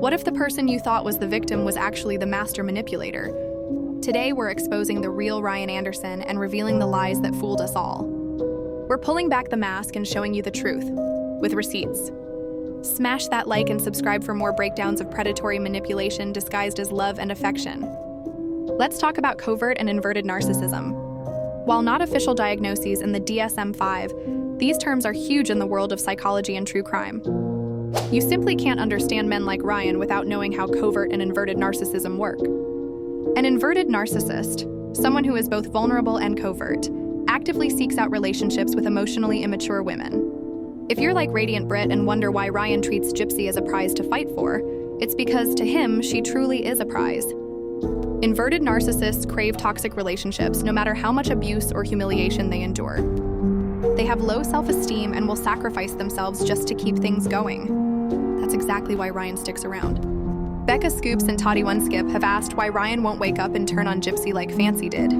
What if the person you thought was the victim was actually the master manipulator? Today, we're exposing the real Ryan Anderson and revealing the lies that fooled us all. We're pulling back the mask and showing you the truth, with receipts. Smash that like and subscribe for more breakdowns of predatory manipulation disguised as love and affection. Let's talk about covert and inverted narcissism. While not official diagnoses in the DSM-5, these terms are huge in the world of psychology and true crime. You simply can't understand men like Ryan without knowing how covert and inverted narcissism work. An inverted narcissist, someone who is both vulnerable and covert, actively seeks out relationships with emotionally immature women. If you're like Radiant Brit and wonder why Ryan treats Gypsy as a prize to fight for, it's because to him, she truly is a prize. Inverted narcissists crave toxic relationships no matter how much abuse or humiliation they endure. They have low self-esteem and will sacrifice themselves just to keep things going. That's exactly why Ryan sticks around. Becca Scoops and Toddy One Skip have asked why Ryan won't wake up and turn on Gypsy like Fancy did.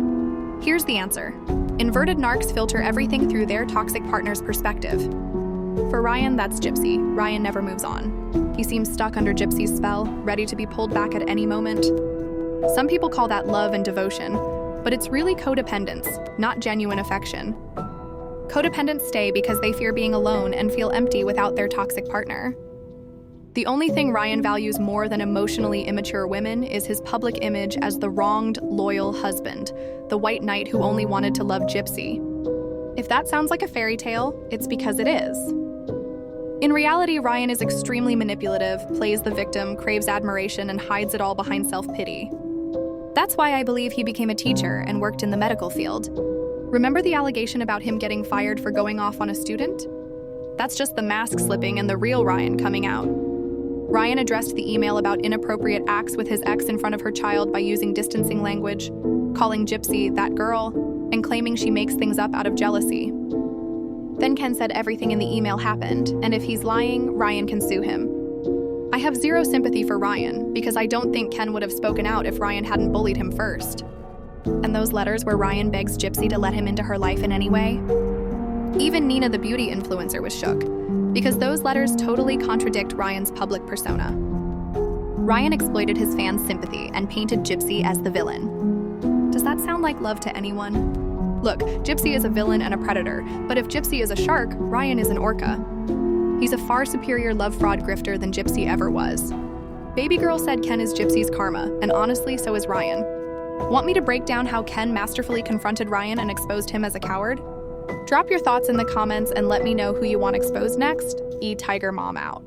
Here's the answer. Inverted narcs filter everything through their toxic partner's perspective. For Ryan, that's Gypsy. Ryan never moves on. He seems stuck under Gypsy's spell, ready to be pulled back at any moment. Some people call that love and devotion, but it's really codependence, not genuine affection. Codependents stay because they fear being alone and feel empty without their toxic partner. The only thing Ryan values more than emotionally immature women is his public image as the wronged, loyal husband, the white knight who only wanted to love Gypsy. If that sounds like a fairy tale, it's because it is. In reality, Ryan is extremely manipulative, plays the victim, craves admiration, and hides it all behind self-pity. That's why I believe he became a teacher and worked in the medical field. Remember the allegation about him getting fired for going off on a student? That's just the mask slipping and the real Ryan coming out. Ryan addressed the email about inappropriate acts with his ex in front of her child by using distancing language, calling Gypsy that girl, and claiming she makes things up out of jealousy. Then Ken said everything in the email happened, and if he's lying, Ryan can sue him. I have zero sympathy for Ryan, because I don't think Ken would have spoken out if Ryan hadn't bullied him first. And those letters where Ryan begs Gypsy to let him into her life in any way? Even Nina the beauty influencer was shook, because those letters totally contradict Ryan's public persona. Ryan exploited his fans' sympathy and painted Gypsy as the villain. Does that sound like love to anyone? Look, Gypsy is a villain and a predator, but if Gypsy is a shark, Ryan is an orca. He's a far superior love fraud grifter than Gypsy ever was. Baby Girl said Ken is Gypsy's karma, and honestly, so is Ryan. Want me to break down how Ken masterfully confronted Ryan and exposed him as a coward? Drop your thoughts in the comments and let me know who you want exposed next. Tiger Mom out.